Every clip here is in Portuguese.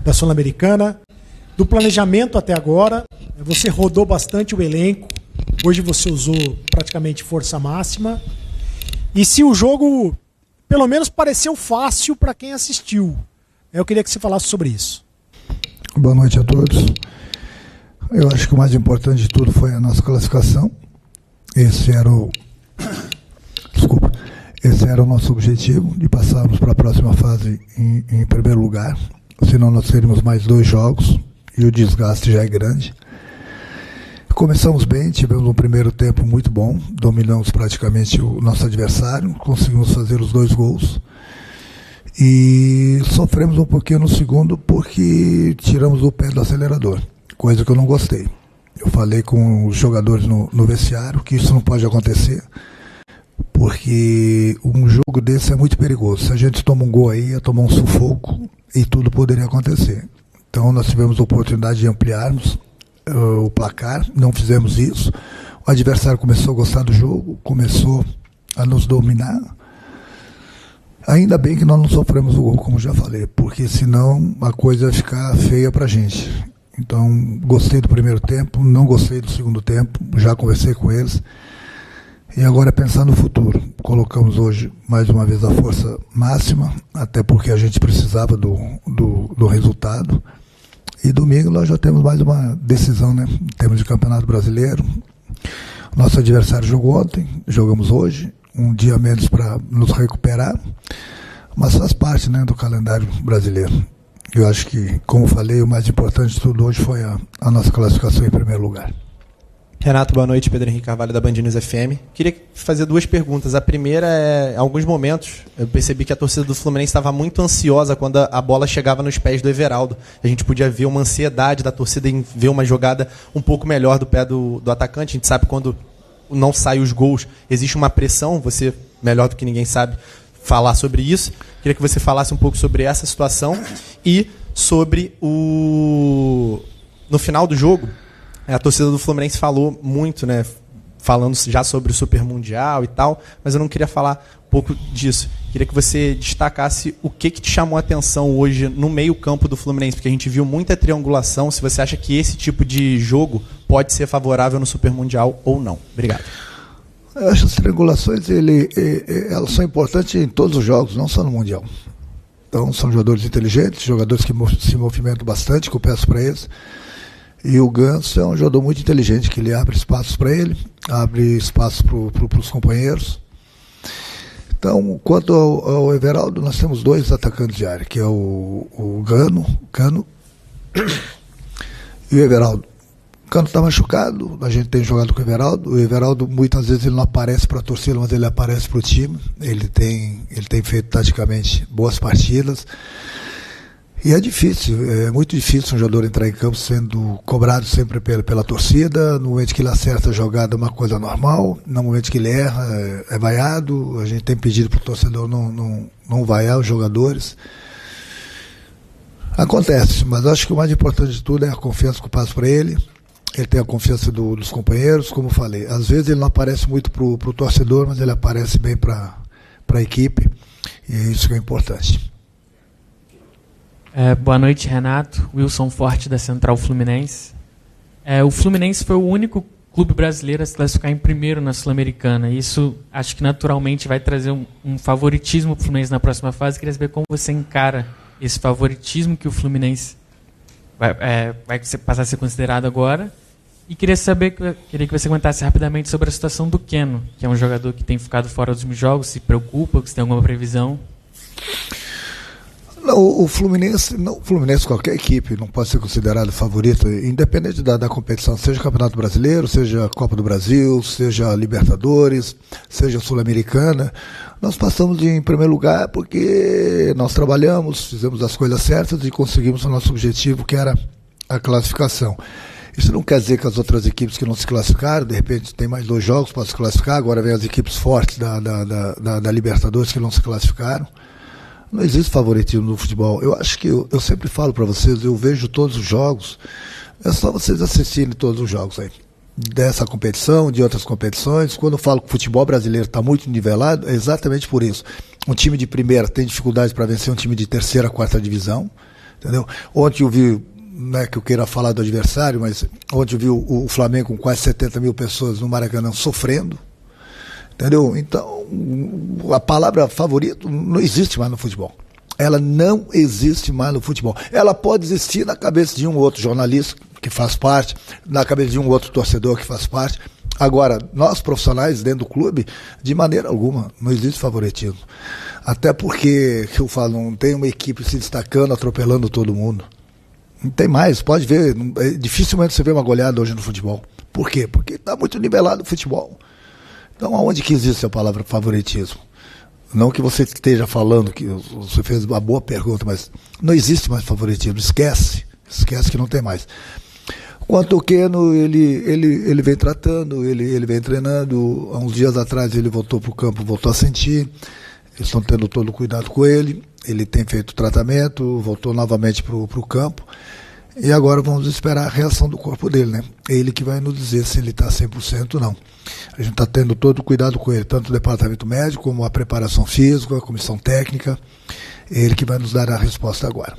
da Sul-Americana, do planejamento até agora. Você rodou bastante o elenco, hoje você usou praticamente força máxima. E se o jogo, pelo menos, pareceu fácil para quem assistiu, eu queria que você falasse sobre isso. Boa noite a todos. Eu acho que o mais importante de tudo foi a nossa classificação. Esse era o nosso objetivo, de passarmos para a próxima fase em primeiro lugar. Senão nós teríamos mais 2 jogos e o desgaste já é grande. Começamos bem, tivemos um primeiro tempo muito bom, dominamos praticamente o nosso adversário, conseguimos fazer os 2 gols. E sofremos um pouquinho no segundo porque tiramos o pé do acelerador, coisa que eu não gostei. Eu falei com os jogadores no vestiário que isso não pode acontecer, porque um jogo desse é muito perigoso. Se a gente toma um gol aí, ia tomar um sufoco e tudo poderia acontecer. Então nós tivemos a oportunidade de ampliarmos o placar, não fizemos isso. O adversário começou a gostar do jogo, começou a nos dominar. Ainda bem que nós não sofremos o gol, como já falei, porque senão a coisa ia ficar feia pra gente. Então, gostei do primeiro tempo, não gostei do segundo tempo, já conversei com eles. E agora é pensar no futuro. Colocamos hoje, mais uma vez, a força máxima, até porque a gente precisava do resultado. E domingo nós já temos mais uma decisão, né? Em termos de Campeonato Brasileiro. Nosso adversário jogou ontem, jogamos hoje, um dia menos para nos recuperar, mas faz parte, né, do calendário brasileiro. Eu acho que, como falei, o mais importante de tudo hoje foi a nossa classificação em primeiro lugar. Renato, boa noite. Pedro Henrique Carvalho, da Band News FM. Queria fazer 2 perguntas. A primeira é, em alguns momentos, eu percebi que a torcida do Fluminense estava muito ansiosa quando a bola chegava nos pés do Everaldo. A gente podia ver uma ansiedade da torcida em ver uma jogada um pouco melhor do pé do atacante. A gente sabe quando não saem os gols, existe uma pressão. Você, melhor do que ninguém sabe, falar sobre isso. Queria que você falasse um pouco sobre essa situação e sobre no final do jogo, a torcida do Fluminense falou muito, né, falando já sobre o Super Mundial e tal, mas eu não queria falar um pouco disso. Queria que você destacasse o que te chamou a atenção hoje no meio-campo do Fluminense, porque a gente viu muita triangulação. Se você acha que esse tipo de jogo pode ser favorável no Super Mundial ou não. Obrigado. Eu acho que as triangulações elas são importantes em todos os jogos, não só no Mundial. Então são jogadores inteligentes, jogadores que se movimentam bastante, que eu peço para eles. E o Ganso é um jogador muito inteligente, que ele abre espaços para ele, abre espaços para os companheiros. Então, quanto ao Everaldo, nós temos 2 atacantes de área, que é o Cano e o Everaldo. O Cano está machucado, a gente tem jogado com o Everaldo. O Everaldo, muitas vezes, ele não aparece para a torcida, mas ele aparece para o time. Ele tem feito, taticamente, boas partidas. E é difícil, é muito difícil um jogador entrar em campo sendo cobrado sempre pela torcida. No momento que ele acerta a jogada é uma coisa normal, no momento que ele erra é vaiado. A gente tem pedido para o torcedor não vaiar os jogadores. Acontece, mas acho que o mais importante de tudo é a confiança que eu passo para ele. Ele tem a confiança dos companheiros, como eu falei. Às vezes ele não aparece muito para o torcedor, mas ele aparece bem para a equipe, e é isso que é importante. Boa noite, Renato. Wilson Forte, da Central Fluminense. O Fluminense foi o único clube brasileiro a se classificar em primeiro na Sul-Americana. Isso, acho que naturalmente vai trazer um favoritismo para o Fluminense na próxima fase. Queria saber como você encara esse favoritismo que o Fluminense vai passar a ser considerado agora. E queria que você comentasse rapidamente sobre a situação do Keno, que é um jogador que tem ficado fora dos jogos. Se preocupa, se tem alguma previsão? Não, o Fluminense, qualquer equipe não pode ser considerado favorito, independente da competição, seja Campeonato Brasileiro, seja Copa do Brasil, seja Libertadores, seja Sul-Americana. Nós passamos em primeiro lugar porque nós trabalhamos, fizemos as coisas certas e conseguimos o nosso objetivo, que era a classificação. Isso não quer dizer que as outras equipes que não se classificaram, de repente tem mais 2 jogos para se classificar, agora vem as equipes fortes da Libertadores que não se classificaram. Não existe favoritismo no futebol. Eu acho que, eu sempre falo para vocês, eu vejo todos os jogos, é só vocês assistirem todos os jogos aí, dessa competição, de outras competições. Quando eu falo que o futebol brasileiro está muito nivelado, é exatamente por isso. Um time de primeira tem dificuldade para vencer um time de terceira, quarta divisão, entendeu? Ontem eu vi, não é que eu queira falar do adversário, mas ontem eu vi o Flamengo com quase 70 mil pessoas no Maracanã sofrendo, entendeu? Então, a palavra favorito não existe mais no futebol. Ela não existe mais no futebol. Ela pode existir na cabeça de um ou outro jornalista que faz parte, na cabeça de um ou outro torcedor que faz parte. Agora, nós profissionais dentro do clube, de maneira alguma, não existe favoritismo. Até porque, que eu falo, não tem uma equipe se destacando, atropelando todo mundo. Não tem mais, pode ver, dificilmente você vê uma goleada hoje no futebol. Por quê? Porque está muito nivelado o futebol. Então, aonde que existe a palavra favoritismo? Não que você esteja falando, que você fez uma boa pergunta, mas não existe mais favoritismo, esquece que não tem mais. Quanto ao Keno, ele vem tratando, ele vem treinando, há uns dias atrás ele voltou para o campo, voltou a sentir, eles estão tendo todo o cuidado com ele tem feito tratamento, voltou novamente para o campo, e agora vamos esperar a reação do corpo dele, né? É ele que vai nos dizer se ele está 100% ou não. A gente está tendo todo o cuidado com ele, tanto o departamento médico, como a preparação física, a comissão técnica. É ele que vai nos dar a resposta agora.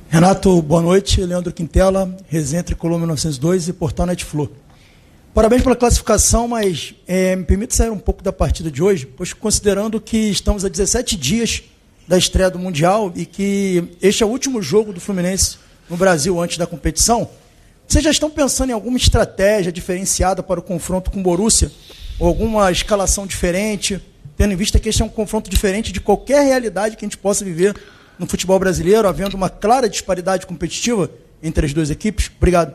Renato, boa noite. Leandro Quintela, Resenha Tricolor 1902 e Portal Netflu. Parabéns pela classificação, mas me permite sair um pouco da partida de hoje, pois considerando que estamos a 17 dias da estreia do Mundial e que este é o último jogo do Fluminense no Brasil antes da competição, vocês já estão pensando em alguma estratégia diferenciada para o confronto com o Borussia? Ou alguma escalação diferente, tendo em vista que este é um confronto diferente de qualquer realidade que a gente possa viver no futebol brasileiro, havendo uma clara disparidade competitiva entre as duas equipes? Obrigado.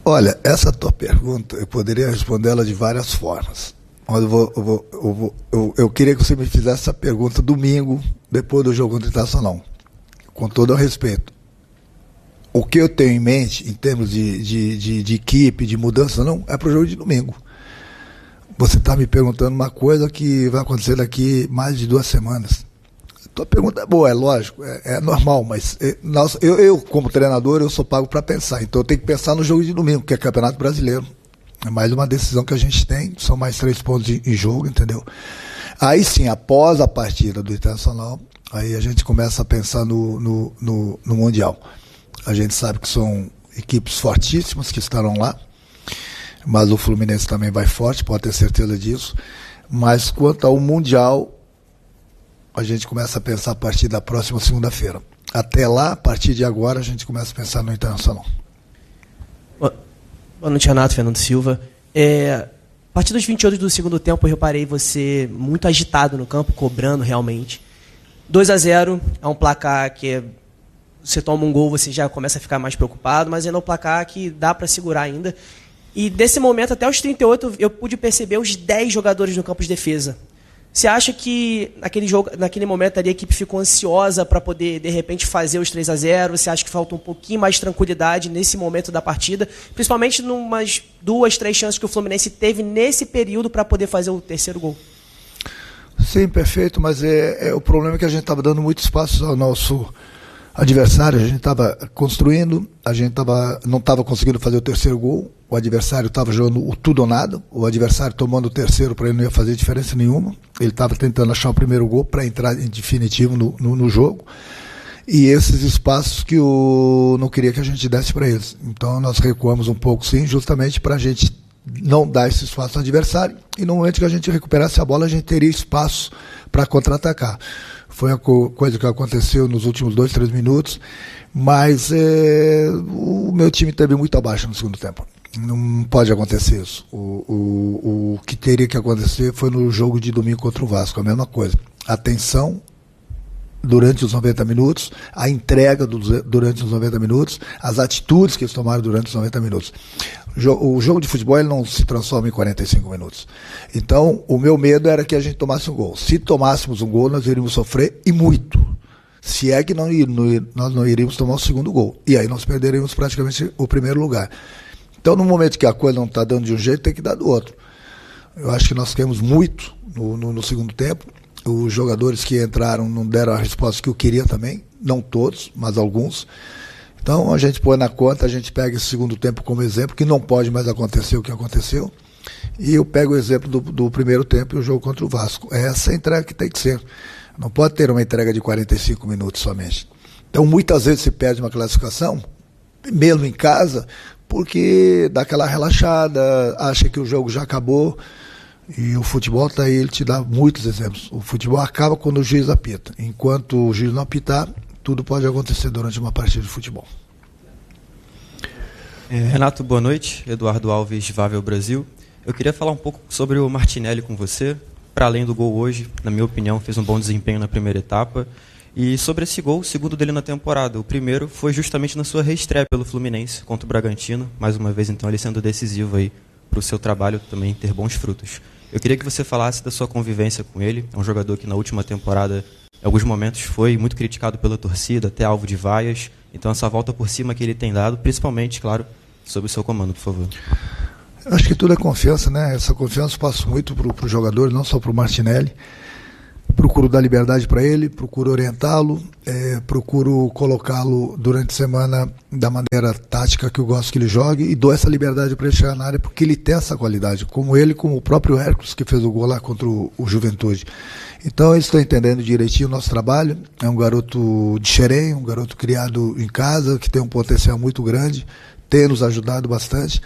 Olha, essa tua pergunta, eu poderia responder ela de várias formas. Mas eu queria que você me fizesse essa pergunta domingo, depois do jogo contra o Internacional. Com todo o respeito. O que eu tenho em mente, em termos de equipe, de mudança, não, é para o jogo de domingo. Você está me perguntando uma coisa que vai acontecer daqui mais de 2 semanas. A tua pergunta é boa, é lógico, é normal, mas eu, como treinador, eu sou pago para pensar. Então eu tenho que pensar no jogo de domingo, que é Campeonato Brasileiro. É mais uma decisão que a gente tem, são mais 3 pontos em jogo, entendeu? Aí sim, após a partida do Internacional, aí a gente começa a pensar no Mundial. A gente sabe que são equipes fortíssimas que estarão lá, mas o Fluminense também vai forte, pode ter certeza disso. Mas quanto ao Mundial, a gente começa a pensar a partir da próxima segunda-feira. Até lá, a partir de agora, a gente começa a pensar no Internacional. Boa noite, Renato, Fernando Silva. A partir dos 28 do segundo tempo, eu reparei você muito agitado no campo, cobrando realmente. 2-0 é um placar que você toma um gol, você já começa a ficar mais preocupado, mas ainda é um placar que dá para segurar ainda. E desse momento, até os 38, eu pude perceber os 10 jogadores no campo de defesa. Você acha que naquele momento ali a equipe ficou ansiosa para poder, de repente, fazer os 3-0? Você acha que falta um pouquinho mais de tranquilidade nesse momento da partida? Principalmente numas 2, 3 chances que o Fluminense teve nesse período para poder fazer o terceiro gol. Sim, perfeito, mas o problema é que a gente estava dando muito espaço ao nosso adversário, a gente estava construindo, a gente não estava conseguindo fazer o terceiro gol, o adversário estava jogando o tudo ou nada, o adversário tomando o terceiro para ele não ia fazer diferença nenhuma, ele estava tentando achar o primeiro gol para entrar em definitivo no jogo, e esses espaços que eu não queria que a gente desse para eles. Então nós recuamos um pouco sim, justamente para a gente não dar esse espaço ao adversário, e no momento que a gente recuperasse a bola, a gente teria espaço para contra-atacar. Foi uma coisa que aconteceu nos últimos 2, 3 minutos, mas o meu time teve muito abaixo no segundo tempo. Não pode acontecer isso. O que teria que acontecer foi no jogo de domingo contra o Vasco, a mesma coisa. Atenção durante os 90 minutos, a entrega durante os 90 minutos, as atitudes que eles tomaram durante os 90 minutos. O jogo de futebol ele não se transforma em 45 minutos. Então, o meu medo era que a gente tomasse um gol. Se tomássemos um gol, nós iríamos sofrer e muito. Se é que nós não iríamos tomar o segundo gol. E aí nós perderíamos praticamente o primeiro lugar. Então, no momento que a coisa não está dando de um jeito, tem que dar do outro. Eu acho que nós queremos muito no segundo tempo. Os jogadores que entraram não deram a resposta que eu queria também. Não todos, mas alguns. Então a gente põe na conta, a gente pega esse segundo tempo como exemplo, que não pode mais acontecer o que aconteceu. E eu pego o exemplo do primeiro tempo e o jogo contra o Vasco. É essa entrega que tem que ser. Não pode ter uma entrega de 45 minutos somente. Então, muitas vezes se perde uma classificação, mesmo em casa, porque dá aquela relaxada, acha que o jogo já acabou. E o futebol está aí, ele te dá muitos exemplos. O futebol acaba quando o juiz apita. Enquanto o juiz não apitar, tudo pode acontecer durante uma partida de futebol. Renato, boa noite. Eduardo Alves, Vável Brasil. Eu queria falar um pouco sobre o Martinelli com você. Para além do gol hoje, na minha opinião, fez um bom desempenho na primeira etapa. E sobre esse gol, o segundo dele na temporada. O primeiro foi justamente na sua reestreia pelo Fluminense contra o Bragantino. Mais uma vez, então, ele sendo decisivo aí para o seu trabalho também ter bons frutos. Eu queria que você falasse da sua convivência com ele. É um jogador que na última temporada, em alguns momentos, foi muito criticado pela torcida, até alvo de vaias. Então, essa volta por cima que ele tem dado, principalmente, claro, sob o seu comando, por favor. Acho que tudo é confiança, né? Essa confiança eu passo muito para o jogador, não só para o Martinelli. Procuro dar liberdade para ele, procuro orientá-lo, procuro colocá-lo durante a semana da maneira tática que eu gosto que ele jogue e dou essa liberdade para ele chegar na área porque ele tem essa qualidade, como ele, como o próprio Hércules que fez o gol lá contra o Juventude. Então eles estão entendendo direitinho o nosso trabalho. É um garoto de Xerém, um garoto criado em casa, que tem um potencial muito grande, tem nos ajudado bastante.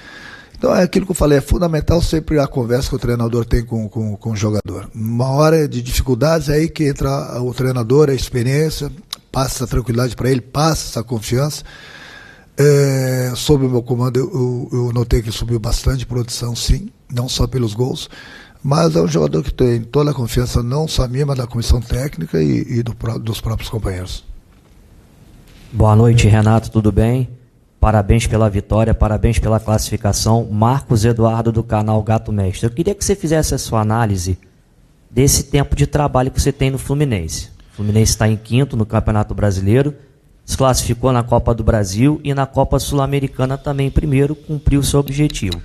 Então é aquilo que eu falei, é fundamental sempre a conversa que o treinador tem com o jogador. Uma hora de dificuldades é aí que entra o treinador, a experiência, passa essa tranquilidade para ele, passa essa confiança. Sob o meu comando eu notei que subiu bastante produção, sim, não só pelos gols, mas é um jogador que tem toda a confiança, não só minha, mas da comissão técnica e dos próprios companheiros. Boa noite, Renato, tudo bem? Parabéns pela vitória, parabéns pela classificação. Marcos Eduardo, do canal Gato Mestre. Eu queria que você fizesse a sua análise desse tempo de trabalho que você tem no Fluminense. O Fluminense está em quinto no Campeonato Brasileiro, se classificou na Copa do Brasil e na Copa Sul-Americana também primeiro, cumpriu o seu objetivo.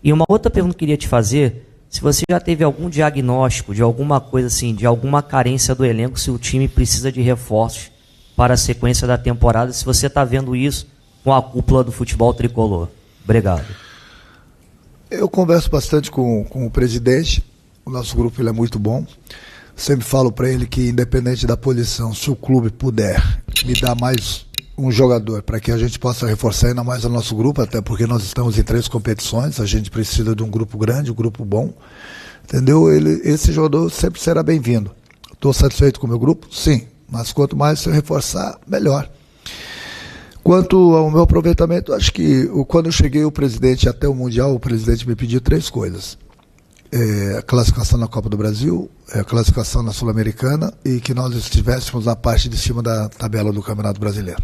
E uma outra pergunta que eu queria te fazer, se você já teve algum diagnóstico de alguma coisa assim, de alguma carência do elenco, se o time precisa de reforços para a sequência da temporada, se você está vendo isso com a cúpula do futebol tricolor. Obrigado. Eu converso bastante com o presidente, o nosso grupo ele é muito bom. Sempre falo para ele que, independente da posição, se o clube puder me dar mais um jogador para que a gente possa reforçar ainda mais o nosso grupo, até porque nós estamos em 3 competições, a gente precisa de um grupo grande, um grupo bom, entendeu? Esse jogador sempre será bem-vindo. Estou satisfeito com o meu grupo? Sim, mas quanto mais se eu reforçar, melhor. Quanto ao meu aproveitamento, acho que quando eu cheguei o presidente até o Mundial, o presidente me pediu 3 coisas. A classificação na Copa do Brasil, a classificação na Sul-Americana e que nós estivéssemos na parte de cima da tabela do Campeonato Brasileiro.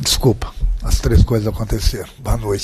Desculpa, as 3 coisas aconteceram. Boa noite.